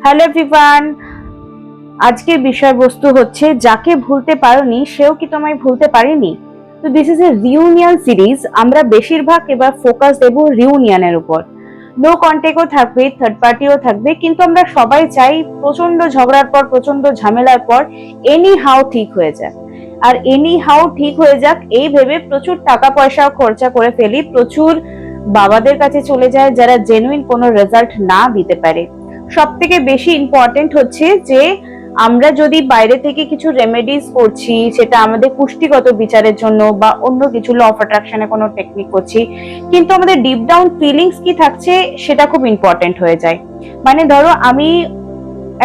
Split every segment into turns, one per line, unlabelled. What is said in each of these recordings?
Hello everyone, আজকের বিষয়বস্তু হচ্ছে যাকে ভুলতে পারোনি সেও কি তোমায় ভুলতে পারেনি। তো this is a reunion series. আমরা বেশিরভাগ এবার ফোকাস দেব রিউনিয়নের উপর। নো কন্টেক্টও থাকবে, থার্ড পার্টিও থাকবে, কিন্তু আমরা সবাই চাই প্রচন্ড ঝগড়ার পর, প্রচন্ড ঝামেলার পর এনি হাউ ঠিক হয়ে যাক। আর এনি হাউ ঠিক হয়ে যাক এই ভেবে প্রচুর টাকা পয়সা খরচা করে ফেলি, প্রচুর বাবাদের কাছে চলে যায় যারা জেনুইন কোনো রেজাল্ট না দিতে পারে। সব থেকে বেশি ইম্পর্টেন্ট হচ্ছে যে আমরা যদি বাইরে থেকে কিছু রেমেডিস করছি, সেটা আমাদের পুষ্টিগত বিচারের জন্য বা অন্য কিছু ল অফ অ্যাট্রাকশনে কোনো টেকনিক করছি, কিন্তু আমাদের ডিপ ডাউন ফিলিংস কি থাকছে সেটা খুব ইম্পর্টেন্ট হয়ে যায়। মানে ধরো আমি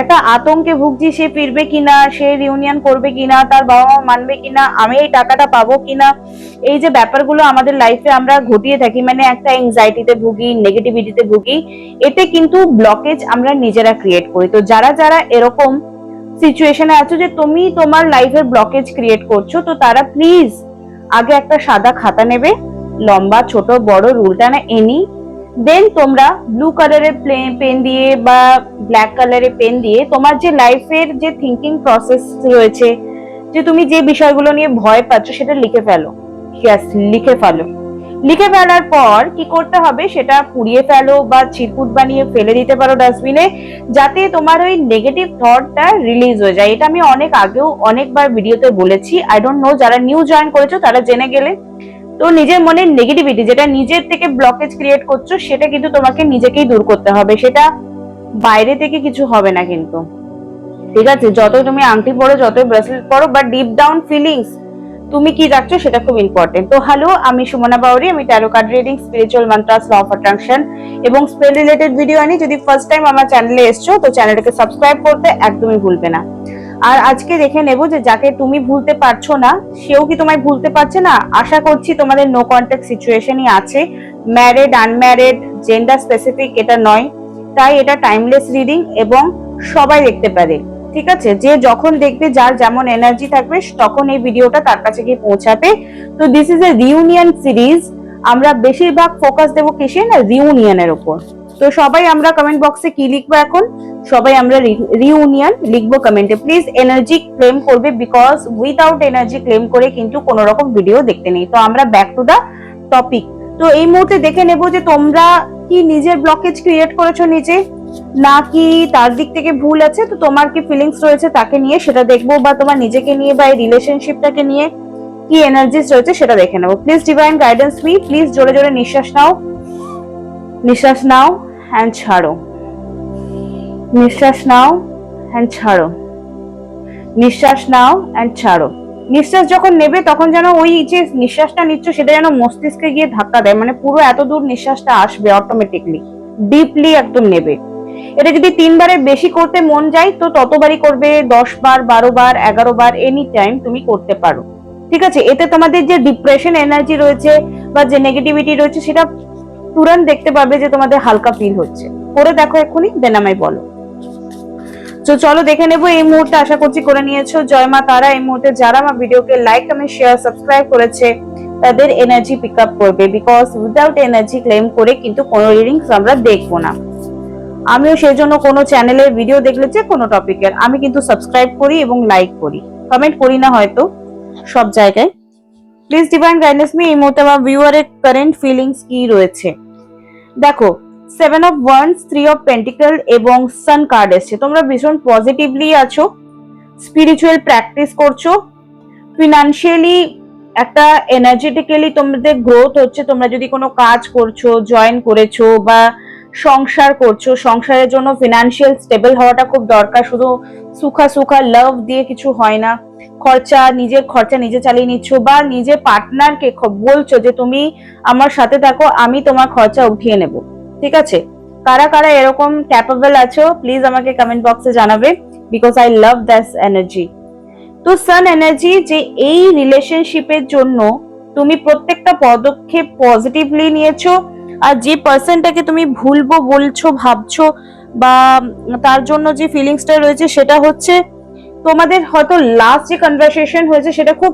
একটা আতঙ্কে ভুগছি, সে ফিরবে কিনা, সে রিউনিয়ন করবে কিনা, তার বাবা মা মানবে কিনা, আমি এই টাকাটা পাবো কিনা, এই যে ব্যাপারগুলো আমাদের লাইফে আমরা ঘটিয়ে থাকি, মানে একটা এংজাইটিতে ভুগি, নেগেটিভিটিতে ভুগি, এতে কিন্তু ব্লকেজ আমরা নিজেরা ক্রিয়েট করি। তো যারা যারা এরকম সিচুয়েশনে আছো যে তুমি তোমার লাইফের ব্লকেজ ক্রিয়েট করছো, তো তারা প্লিজ আগে একটা সাদা খাতা নেবে, লম্বা ছোট বড় রুলটা না এনি, দেন তোমরা ব্লু কালারের পেন দিয়ে বা ব্ল্যাক কালারের পেন দিয়ে তোমার যে লাইফের যে থিঙ্কিং প্রসেস রয়েছে, যে তুমি যে বিষয়গুলো নিয়ে ভয় পাচ্ছ সেটা লিখে ফেলো। ইয়াস, লিখে ফেলো। লিখে ফেলার পর কি করতে হবে সেটা পুড়িয়ে ফেলো বা চিরকুট বানিয়ে ফেলে দিতে পারো ডাস্টবিনে, যাতে তোমার ওই নেগেটিভ থটটা রিলিজ হয়ে যায়। এটা আমি অনেক আগেও অনেকবার ভিডিওতে বলেছি, আই ডোন্ট নো যারা নিউ জয়েন করেছো তারা জেনে গেলে। তো নিজের মনের নেগেটিভিটি যেটা নিজের থেকে ব্লকেজ ক্রিয়েট করছো, সেটা কিন্তু তোমাকে নিজেকেই দূর করতে হবে, সেটা বাইরে থেকে কিছু হবে না কিন্তু। ঠিক আছে, যতই তুমি আংটি পরো, যতই ব্রেসলেট পরো, বাট ডিপ ডাউন ফিলিংস তুমি কি রাখছো সেটা খুব ইম্পর্টেন্ট। তো হ্যালো, আমি সুমনা বাউরি, আমি tarot card reading, spiritual mantras, law of attraction এবং স্পেল রিলেটেড ভিডিও আনি। যদি ফার্স্ট টাইম আমার চ্যানেলে এসছো তো চ্যানেলটাকে সাবস্ক্রাইব করতে একদমই ভুলবে না। আর আজকে দেখে নেব যে যাকে তুমি ভুলতে পারছো না সেও কি তোমায় ভুলতে পারছে না। আশা করছি তোমাদের নো কন্ট্যাক্ট সিচুয়েশনই আছে, ম্যারিড আনম্যারিড জেন্ডার স্পেসিফিক এটা নয়, তাই এটা টাইমলেস রিডিং এবং সবাই দেখতে পারে। ঠিক আছে, যে যখন দেখবে যার যেমন এনার্জি থাকবে তখন এই ভিডিওটা তার কাছে গিয়ে পৌঁছাবে। তো this is a reunion series. আমরা বেশিরভাগ ফোকাস দেবো কিসে না, রিউনিয়নের উপর। তো সবাই আমরা কমেন্ট বক্সে কি লিখবো এখন, সবাই আমরা রিউনিয়ন লিখবো কমেন্টে। প্লিজ এনার্জি ক্লেম করবে, বিকজ উইদাউট এনার্জি ক্লেম করে কিন্তু কোনো রকম ভিডিও দেখতে নেই। তো আমরা ব্যাক টু দা টপিক। তো এই মুহূর্তে দেখে নেব যে তোমরা কি নিজের ব্লকেজ ক্রিয়েট করেছো নিজে, নাকি তার দিক থেকে ভুল আছে। তো তোমার কি ফিলিংস রয়েছে তাকে নিয়ে সেটা দেখবো, বা তোমার নিজেকে নিয়ে বা এই রিলেশনশিপটাকে নিয়ে কি এনার্জিস রয়েছে সেটা দেখে নেবো। Please divine guidance me. Please জোরে জোরে নিঃশ্বাস নাও, নিঃশ্বাস নাও অ্যান্ড ছাড়ো, নিঃশ্বাস নাও অ্যান্ড ছাড়ো, নিঃশ্বাস নাও অ্যান্ড ছাড়ো। নিঃশ্বাস যখন নেবে তখন যেন ওই যে নিঃশ্বাসটা নিচ্ছ সেটা যেন মস্তিষ্কে গিয়ে ধাক্কা দেয়, মানে পুরো এত দূর নিঃশ্বাসটা আসবে অটোমেটিকলি, ডিপলি একদম নেবে। এটা যদি 3 বারের বেশি করতে মন যায় তো ততবারই করবে, 10 বার, 12 বার, 11 বার, এনি টাইম তুমি করতে পারো। ঠিক আছে, এতে তোমাদের যে ডিপ্রেশন এনার্জি রয়েছে বা যে নেগেটিভিটি রয়েছে সেটা তুরন্ত দেখতে পাবে যে তোমাদের হালকা ফিল হচ্ছে। করে দেখো এক্ষুনি, দেন আমায় বলো। তো চলো দেখে নেবো এই মুহূর্তে, আশা করছি করে নিয়েছো। জয় মা তারা। এই মুহূর্তে যারা আমার ভিডিওকে লাইক, কমেন্ট, শেয়ার, সাবস্ক্রাইব করেছে তাদের এনার্জি পিক আপ করবে, বিকজ উইদাউট এনার্জি ক্লেম করে কিন্তু কোনো রিডিংস আমরা দেখবো না। আমিও সেই জন্য কোনো চ্যানেলের ভিডিও দেখলে যে কোনো টপিকের আমি কিন্তু সাবস্ক্রাইব করি এবং লাইক করি, কমেন্ট করি না হয়তো সব জায়গায়। Please divine guidance me. এই মুহূর্তে আমার ভিউয়ারের কারেন্ট ফিলিংস কি রয়েছে দেখো। 7 অফ ওয়ান্স, 3 অফ পেন্টিকল এবং সান কার্ড এসছে। তোমরা ভীষণ পজিটিভলি আছো, স্পিরিচুয়াল প্র্যাকটিস করছো, ফিনান্সিয়ালি একটা এনার্জেটিক্যালি তোমাদের গ্রোথ হচ্ছে। তোমরা যদি কোনো কাজ করছো, জয়েন করেছো বা সংসার করছো, সংসারের জন্য ফিনান্সিয়াল স্টেবল হওয়াটা খুব দরকার। শুধু সুখা সুখা লাভ দিয়ে কিছু হয় না। নিজের খরচা নিজে চালিয়ে নিচ্ছ, বা নিজের পার্টনারকে বলছো যে তুমি আমার সাথে থাকো, আমি তোমার খরচা উঠিয়ে নেব। ঠিক আছে, কারা কারা এরকম ক্যাপেবল আছো প্লিজ আমাকে কমেন্ট বক্সে জানাবে, because I love that energy. তো সান এনার্জি যে এই রিলেশনশিপের জন্য তুমি প্রত্যেকটা পদক্ষেপ পজিটিভলি নিয়েছো, আর যে পার্সনটাকে তুমি ভুলবো বলছো ভাবছো বা তার জন্য যে ফিলিংসটা রয়েছে সেটা হচ্ছে তোমাদের হয়তো লাস্ট যে কনভারসেশন হয়েছে সেটা খুব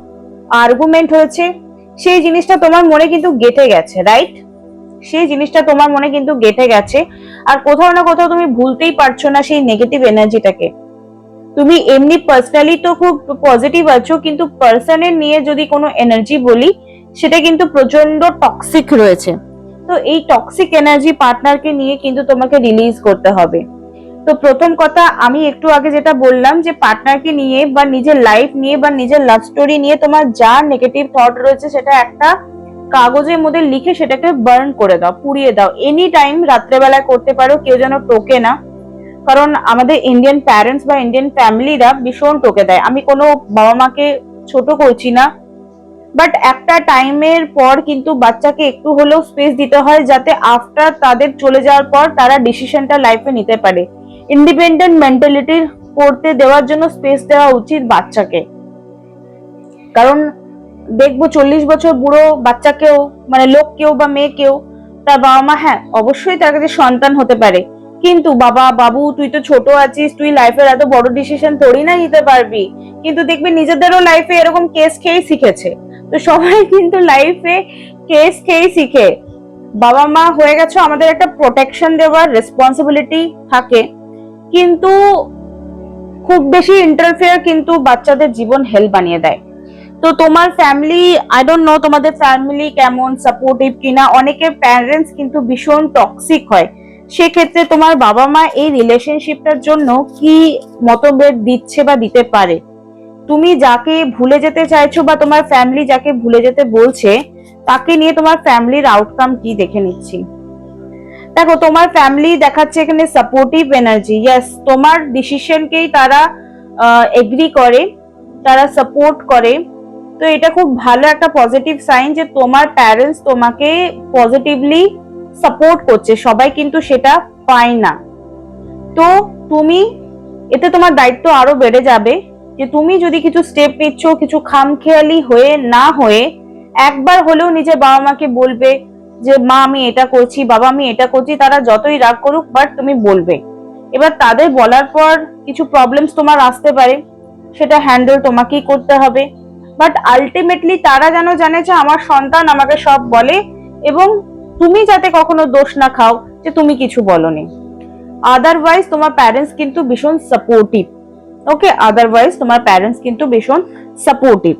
আর্গুমেন্ট হয়েছে, সেই জিনিসটা তোমার মনে কিন্তু গেঁথে গেছে, রাইট? সেই জিনিসটা তোমার মনে কিন্তু গেঁথে গেছে, আর কোথাও না কোথাও তুমি ভুলতেই পারছো না সেই নেগেটিভ এনার্জিটাকে। তুমি এমনি পার্সোনালি তো খুব পজিটিভ আছো, কিন্তু পার্সনের নিয়ে যদি কোনো এনার্জি বলি, সেটা কিন্তু প্রচন্ড টক্সিক রয়েছে। তো এই টক্সিক এনার্জি পার্টনারকে নিয়ে কিন্তু তোমাকে রিলিজ করতে হবে। তো প্রথম কথা, আমি একটু আগে যেটা বললাম যে পার্টনারকে নিয়ে বা নিজের লাইফ নিয়ে বা নিজের লাভ স্টোরি নিয়ে তোমার যা নেগেটিভ থট রয়েছে সেটা একটা কাগজের মধ্যে লিখে সেটাকে বার্ন করে দাও, পুড়িয়ে দাও। এনি টাইম রাত্রেবেলায় করতে পারো, কেউ যেন টোকে না। কারণ আমাদের ইন্ডিয়ান প্যারেন্টস বা ইন্ডিয়ান ফ্যামিলিরা ভীষণ টোকে দেয়। আমি কোনো বাবা মাকে ছোট করছি না, বাট একটা টাইমের পর কিন্তু বাচ্চাকে একটু হলেও স্পেস দিতে হয়, যাতে আফটার তাদের চলে যাওয়ার পর তারা ডিসিশনটা লাইফে নিতে পারে। ইন্ডিপেন্ডেন্ট মেন্টালিটি করতে দেওয়ার জন্য স্পেস দেওয়া উচিত বাচ্চাকে। কারণ দেখবো 40 বছর বুড়ো বাচ্চাকেও, মানে লোককেও বা মেয়েকেও, তার বাবা মা, হ্যাঁ অবশ্যই তার কাছে সন্তান হতে পারে, কিন্তু বাবা বাবু তুই তো ছোট আছিস, তুই লাইফের এত বড় ডিসিশন তোরই না নিতে পারবি। কিন্তু দেখবি নিজেদেরও লাইফে এরকম কেস খেয়েই শিখেছে। তো সবাই কিন্তু লাইফে কেস খেয়েই শিখে। বাবা মা হয়ে গেছে, আমাদের একটা প্রোটেকশন দেওয়ার রেসপন্সিবিলিটি থাকে, কিন্তু খুব বেশি ইন্টারফেয়ার কিন্তু বাচ্চাদের জীবন হেল বানিয়ে দেয়। তো তোমার ফ্যামিলি, আই ডোন্ট নো তোমাদের ফ্যামিলি কেমন সাপোর্টিভ কিনা, অনেকের প্যারেন্টস কিন্তু ভীষণ টক্সিক হয়। সেক্ষেত্রে তোমার বাবা মা এই রিলেশনশিপটার জন্য কি মতভেদ দিচ্ছে বা দিতে পারে। তুমি যাকে ভুলে যেতে চাইছো বা তোমার ফ্যামিলি যাকে ভুলে যেতে বলছে, তাকে নিয়ে তোমার ফ্যামিলির আউটকাম কি দেখে নিচ্ছি। দেখো, তোমার ফ্যামিলি দেখাচ্ছে এখানে সাপোর্টিভ এনার্জি। ইয়েস, তোমার ডিসিশনকেই তারা এগ্রি করে, তারা সাপোর্ট করে। তো এটা খুব ভালো একটা পজিটিভ সাইন যে তোমার প্যারেন্টস তোমাকে পজিটিভলি সাপোর্ট করছে। সবাই কিন্তু সেটা পায় না। তো তুমি, এতে তোমার দায়িত্ব আরো বেড়ে যাবে যে তুমি যদি কিছু স্টেপ নিচ্ছ, কিছু খামখেয়ালি হয়ে না হয়ে একবার হলেও নিজের বাবা মাকে বলবে যে মা আমি এটা করছি, বাবা আমি এটা করছি। তারা যতই রাগ করুক, বাট তুমি বলবে। এবার তাদের বলার পর কিছু প্রবলেমস তোমার আসতে পারে, সেটা হ্যান্ডেল তোমাকেই করতে হবে। বাট আলটিমেটলি তারা যেন জানে যে আমার সন্তান আমাকে সব বলে, এবং তুমি যাতে কখনো দোষ না খাও যে তুমি কিছু বলনি। আদারওয়াইজ তোমার প্যারেন্টস কিন্তু ভীষণ সাপোর্টিভ। ওকে, আদারওয়াইজ তোমার প্যারেন্টস কিন্তু ভীষণ সাপোর্টিভ।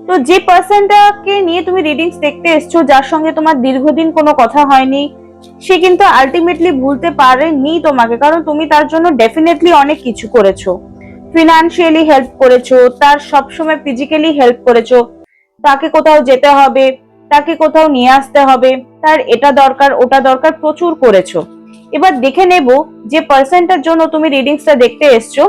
তো যে পার্সনটাকে নিয়ে তুমি রিডিংস দেখতে এসছো, যার সঙ্গে তোমার দীর্ঘদিন কোনো কথা হয়নি, সে কিন্তু আলটিমেটলি ভুলতে পারেনি তোমাকে। কারণ তুমি তার জন্য ডেফিনেটলি অনেক কিছু করেছো, ফিনান্সিয়ালি হেল্প করেছো, তার সবসময় ফিজিক্যালি হেল্প করেছো। তাকে কোথাও যেতে হবে, তাকে কোথাও নিয়ে আসতে হবে, তার এটা দরকার ওটা দরকার, প্রচুর করেছো। এবার দেখে নেব যে পার্সনটার জন্য তুমি রিডিংসটা দেখতে এসছো,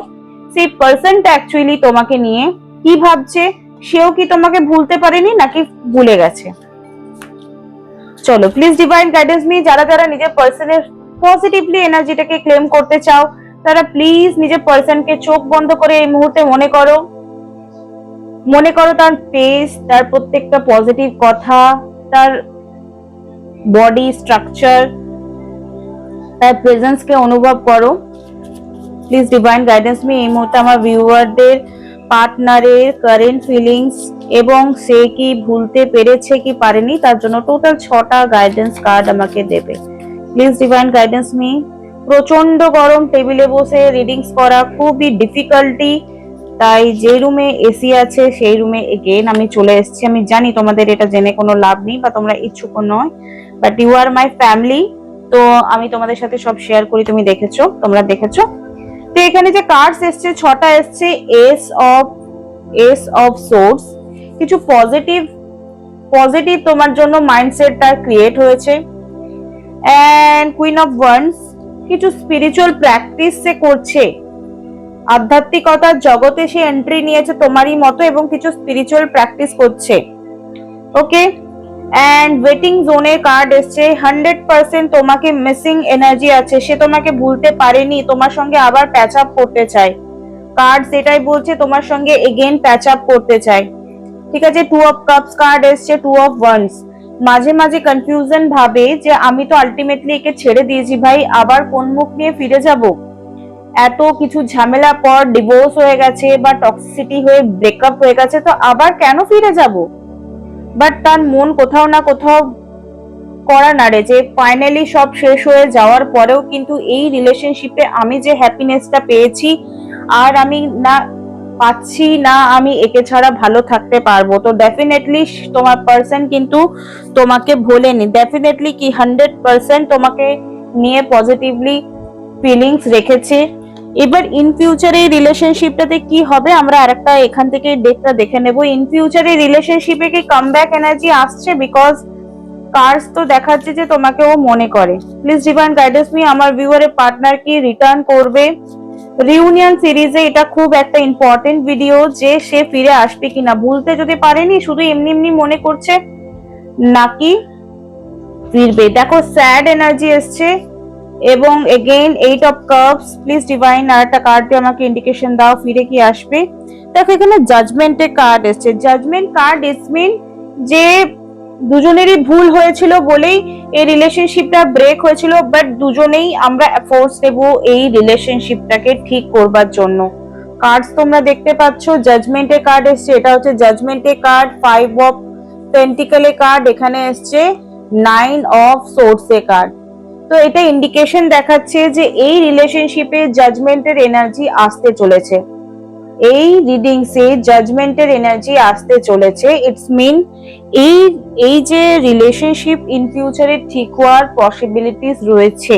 সেই পার্সনটা অ্যাকচুয়ালি তোমাকে নিয়ে কি ভাবছে। সেও কি তোমাকে ভুলতে পারেনি নাকি ভুলে গেছে। চলো, প্লিজ ডিভাইন গাইডেন্স মি। যারা যারা নিজের পার্সনের পজিটিভলি এনার্জিটাকে ক্লেম করতে চাও, তারা প্লিজ নিজের পার্সনকে চোখ বন্ধ করে এই মুহূর্তে মনে করো। মনে করো তার ফেস, তার প্রত্যেকটা পজিটিভ কথা, তার বডি স্ট্রাকচার, তার প্রেজেন্সকে অনুভব করো। Please divine guidance me. এই মুহূর্তে আমার ভিউয়ারদের পার্টনারের কারেন্ট ফিলিংস এবং সে কি ভুলতে পেরেছে কি পারেনি, তার জন্য টোটাল 6টা গাইডেন্স কার্ড আমাকে দেবে। Please divine guidance me. প্রচন্ড গরম, টেবিলে বসে রিডিংস করা খুবই ডিফিকাল্টি, তাই যে রুমে এসি আছে সেই রুমে এগেন আমি চলে এসেছি। আমি জানি তোমাদের এটা জেনে কোনো লাভ নেই বা তোমরা ইচ্ছুক নয়, but you are my family. তো আমি তোমাদের সাথে সব শেয়ার করি, তুমি দেখেছো, তোমরা দেখেছো। তো এখানে যে কার্ডস এসছে 6টা এসছে এস অফ সোর্স। কিছু পজিটিভ তোমার জন্য মাইন্ডসেটটা ক্রিয়েট হয়েছে। এন্ড কুইন অফ ওয়ান্স, কিছু স্পিরিচুয়াল প্র্যাকটিস সে করছে, আধ্যাত্মিকতার জগতে সে এন্ট্রি নিয়েছে তোমারই মতো, এবং কিছু স্পিরিচুয়াল প্র্যাকটিস করছে। ওকে, এন্ড ওয়েটিং জোনের কার্ড এসছে। 100% তোমাকে মিসিং এনার্জি আছে, সে তোমাকে ভুলতে পারেনি, তোমার সঙ্গে আবার প্যাচ আপ করতে চায়। কার্ড সেটাই বলছে, তোমার সঙ্গে এগেইন প্যাচ আপ করতে চায়। ঠিক আছে, 2 অফ কাপস কার্ড এসছে, 2 অফ ওয়ান্স। মাঝে মাঝে কনফিউশন ভাবে যে আমি তো আলটিমেটলি একে ছেড়ে দিয়েছি ভাই, আবার কোন মুখ নিয়ে ফিরে যাব। এত কিছু ঝামেলা পর ডিভোর্স হয়ে গেছে বা টক্সিসিটি হয়ে ব্রেকআপ হয়ে গেছে, তো আবার কেন ফিরে যাব। বাট তার মন কোথাও না কোথাও করা না রে, যে ফাইনালি সব শেষ হয়ে যাওয়ার পরেও কিন্তু এই রিলেশনশিপে আমি যে হ্যাপিনেসটা পেয়েছি আর আমি না পাচ্ছি না, আমি একে ছাড়া ভালো থাকতে পারবো। তো ডেফিনেটলি তোমার পার্সন কিন্তু তোমাকে ভোলেনি, ডেফিনেটলি কি 100% তোমাকে নিয়ে পজিটিভলি ফিলিংস রেখেছে। এবার ইন ফিউচার এই রিলেশনশিপটাতে কি হবে আমরা আরেকটা এখান থেকে ডেটটা দেখে নেব। ইন ফিউচার এই রিলেশনশিপে কি কামব্যাক এনার্জি আসছে? বিকজ কার্ডস তো দেখাচ্ছে যে তোমাকে ও মনে করে। প্লিজ ডিভাইন গাইডেন্স মি, আমার ভিউয়ারের পার্টনার কি রিটার্ন করবে? রিউনিয়ন সিরিজে এটা খুব একটা ইম্পর্টেন্ট ভিডিও, যে সে ফিরে আসবে কিনা, ভুলতে যদি পারেনি, শুধু এমনি এমনি মনে করছে, নাকি ফিরবে। দেখো স্যাড এনার্জি এসছে এবং again 8 of cups. Please divine আর একটা কার্ড দিয়ে আমাকে ইন্ডিকেশন দাও, ফিরে কি আসবে। দেখো এখানে জাজমেন্টের কার্ড এসছে। জাজমেন্ট কার্ড ইজ মিন যে দুজনেরই ভুল হয়েছিল বলেই এই রিলেশনশিপটা ব্রেক হয়েছিল, বাট দুজনেই আমরা এফোর্টস দেব এই রিলেশনশিপটাকে ঠিক করবার জন্য। কার্ডস তোমরা দেখতে পাচ্ছ, জাজমেন্টের কার্ড এসছে, এটা হচ্ছে জাজমেন্টের কার্ড। 5 অফ পেন্টিকলের কার্ড এখানে এসছে, 9 অফ সোর্সের কার্ড। তো এটা ইন্ডিকেশন দেখাচ্ছে যে এই রিলেশনশিপে জাজমেন্টের এনার্জি আসতে চলেছে, এই রিডিংসে জাজমেন্টের এনার্জি আসতে চলেছে। ইটস মিন এই এই যে রিলেশনশিপ ইন ফিউচারে ঠিক হওয়ার পসিবিলিটিস রয়েছে।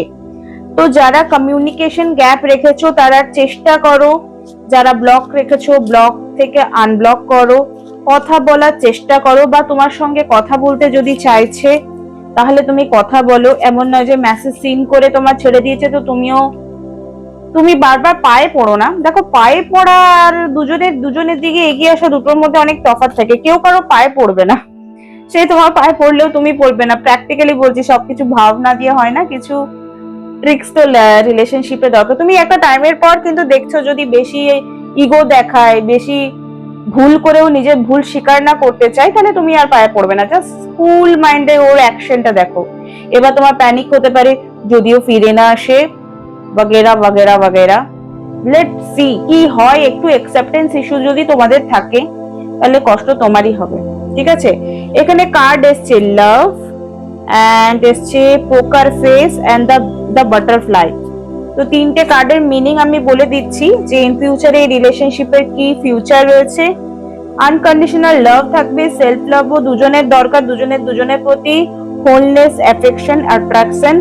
তো যারা কমিউনিকেশন গ্যাপ রেখেছো তারা চেষ্টা করো, যারা ব্লক রেখেছো ব্লক থেকে আনব্লক করো, কথা বলার চেষ্টা করো, বা তোমার সঙ্গে কথা বলতে যদি চাইছে তাহলে তুমি কথা বলো। এমন নয় যে মেসেজ সিন করে তোমার ছেড়ে দিয়েছে তো তুমি বারবার পায়ে পড়ো না। দেখো পায়ে পড়া আর দুজনের দিকে এগিয়ে আসা, দুটোর মধ্যে অনেক তফাৎ থাকে। কেউ কারো পায়ে পড়বে না, সে তোমার পায়ে পড়লেও তুমি পড়বে না। প্র্যাকটিক্যালি বলছি, সবকিছু ভাবনা দিয়ে হয় না, কিছু ট্রিক্স তো রিলেশনশিপে দরকার। তুমি একটা টাইমের পর কিন্তু দেখছো যদি বেশি ইগো দেখায়, বেশি ভুল করেও নিজের ভুল স্বীকার না করতে চাই, তাহলে তুমি আর পায়ে পড়বে না। জাস্ট কুল মাইন্ডে ওর অ্যাকশনটা দেখো। এবার তোমার প্যানিক হতে পারে যদিও ফিরে না আসে, वगैरह वगैरह वगैरह। লেট সি কি হয়। একটু অ্যাকসেপ্টেন্স ইস্যু যদি তোমাদের থাকে তাহলে কষ্ট তোমারই হবে, ঠিক আছে। এখানে কার্ড এসছে লাভ এন্ড এসছে পোকার ফেস এন্ড দ্য বাটারফ্লাই। তো তিনটে কার্ডের মিনিং আমি বলে দিচ্ছি যে ইন ফিউচারে এই রিলেশনশিপের কি ফিউচার রয়েছে। আনকন্ডিশনাল লাভ থাকবে, সেলফ লাভও দুজনের দরকার, দুজনের প্রতি হোলনেস, অ্যাফেকশন, অ্যাট্রাকশন,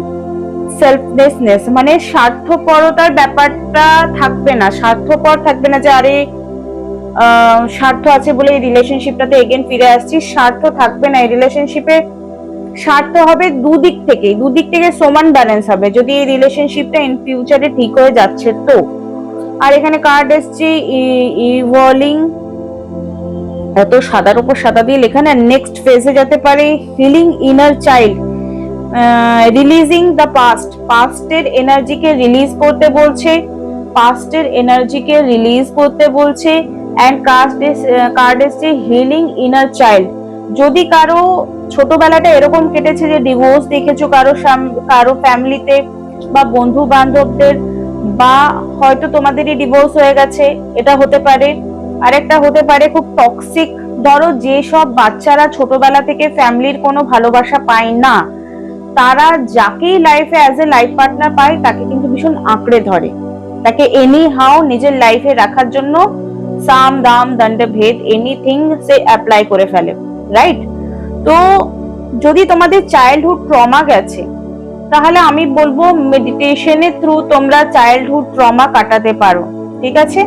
সেলফলেসনেস, মানে স্বার্থপরতার ব্যাপারটা থাকবে না। স্বার্থপর থাকবে না যে আরে স্বার্থ আছে বলে এই রিলেশনশিপটাতে এগেন ফিরে আসছি, স্বার্থ থাকবে না এই রিলেশনশিপে। স্বার্থ হবে দুদিক থেকে সমান ব্যালেন্স হবে যদি এই রিলেশনশিপটা ইন ফিউচারে ঠিক হয়ে যাচ্ছে তো। আর এখানে কার্ড এসছে ইভলিং, এত সাদার উপর সাদা দিয়ে লেখা না, নেক্সট ফেজে যেতে পারে। Healing inner child, releasing the পাস্টের এনার্জিকে রিলিজ করতে বলছে, পাস্টের এনার্জিকে রিলিজ করতে বলছে। এন্ড কার্ড এসছে হিলিং ইনার চাইল্ড। যদি কারো ছোটবেলাটা এরকম কেটেছে যে ডিভোর্স দেখেছো কারো ফ্যামিলিতে বা বন্ধু বান্ধবদের, বা হয়তো তোমাদেরই ডিভোর্স হয়ে গেছে, এটা হতে পারে। আরেকটা হতে পারে খুব টক্সিক, ধরো যেসব বাচ্চারা ছোটবেলা থেকে ফ্যামিলির কোনো ভালোবাসা পায় না, তারা যাকেই লাইফে অ্যাজ এ লাইফ পার্টনার পায় তাকে কিন্তু ভীষণ আঁকড়ে ধরে, তাকে এনি হাউ নিজের লাইফে রাখার জন্য সাম দাম দণ্ড ভেদ এনিথিং সে অ্যাপ্লাই করে ফেলে, রাইট। তো যদি তোমাদের চাইল্ডহুড ট্রমা গেছে তাহলে আমি বলবো মেডিটেশনের থ্রু তোমরা চাইল্ডহুড ট্রমা কাটাতে পারো, ঠিক আছে।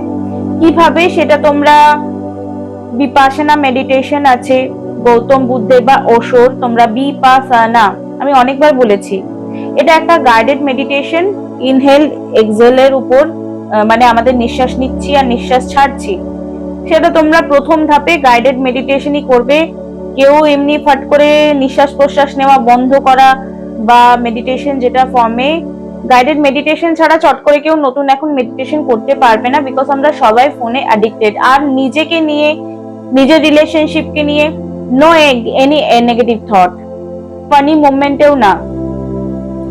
কিভাবে সেটা তোমরা, বিপাশনা মেডিটেশন আছে গৌতম বুদ্ধের বা ওশোর, তোমরা বিপাশনা, আমি অনেকবার বলেছি, এটা একটা গাইডেড মেডিটেশন। ইনহেল এক্সহেলের উপর, মানে আমাদের নিঃশ্বাস নিচ্ছি আর নিঃশ্বাস ছাড়ছি, সেটা তোমরা প্রথম ধাপে গাইডেড মেডিটেশনই করবে। কেউ এমনি ফট করে নিঃশ্বাস প্রশ্বাস নেওয়া বন্ধ করা বা মেডিটেশন যেটা ফর্মে, গাইডেড মেডিটেশন ছাড়া চট করে কেউ নতুন এখন মেডিটেশন করতে পারবে না, বিকজ আমরা সবাই ফোনে অ্যাডিক্টেড। আর নিজেকে নিয়ে, নিজের রিলেশনশিপকে নিয়ে no any negative thought, funny মোমেন্টেও না,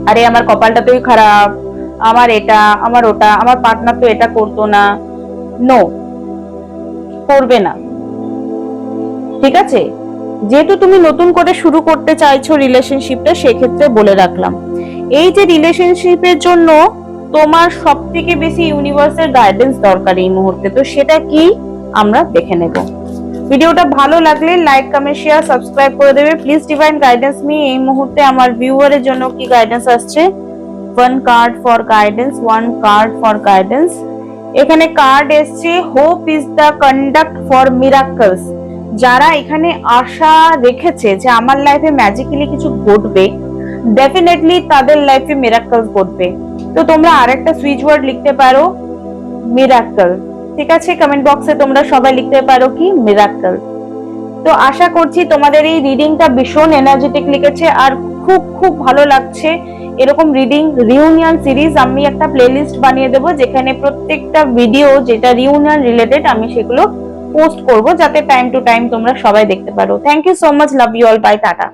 আরে আমার কপালটা তোই খারাপ, আমার এটা, আমার ওটা, আমার পার্টনার তো এটা করতো না, নো, করবে না, ঠিক আছে। যেহেতু তুমি নতুন করে শুরু করতে চাইছো রিলেশনশিপটা, সেক্ষেত্রে বলে রাখলাম এই যে রিলেশনশিপের জন্য তোমার সব থেকে বেশি ইউনিভার্সের গাইডেন্স দরকার এই মুহূর্তে, তো সেটা কি আমরা দেখে নেব। ভিডিওটা ভালো লাগলে লাইক কমেন্ট শেয়ার সাবস্ক্রাইব করে দেবে প্লিজ। ডিভাইন গাইডেন্স মি এই মুহূর্তে আমার ভিউয়ারের জন্য কি গাইডেন্স আসছে। One card for guidance, one card for guidance. এখানে কার্ড এসছে hope is the conduct for miracles. যারা এখানে আশা রেখেছে যে আমার লাইফে ম্যাজিক্যালি কিছু ঘটবে, ডেফিনেটলি তাদের লাইফে মিরাকলস ঘটবে। তো তোমরা আরেকটা সুইচ ওয়ার্ড লিখতে পারো মিরাকল, ঠিক আছে? কমেন্ট বক্সে তোমরা সবাই লিখতে পারো কি মিরাকল। তো আশা করছি তোমাদের এই রিডিংটা ভীষণ এনার্জেটিক লিখেছে আর খুব খুব ভালো লাগছে। এরকম রিডিং রিউনিয়ন সিরিজ আমি একটা প্লেলিস্ট বানিয়ে দেবো, যেখানে প্রত্যেকটা ভিডিও যেটা রিউনিয়ন রিলেটেড আমি সেগুলো পোস্ট করব, যাতে টাইম টু টাইম তোমরা সবাই দেখতে পারো। Thank you so much, love you all, bye, tata.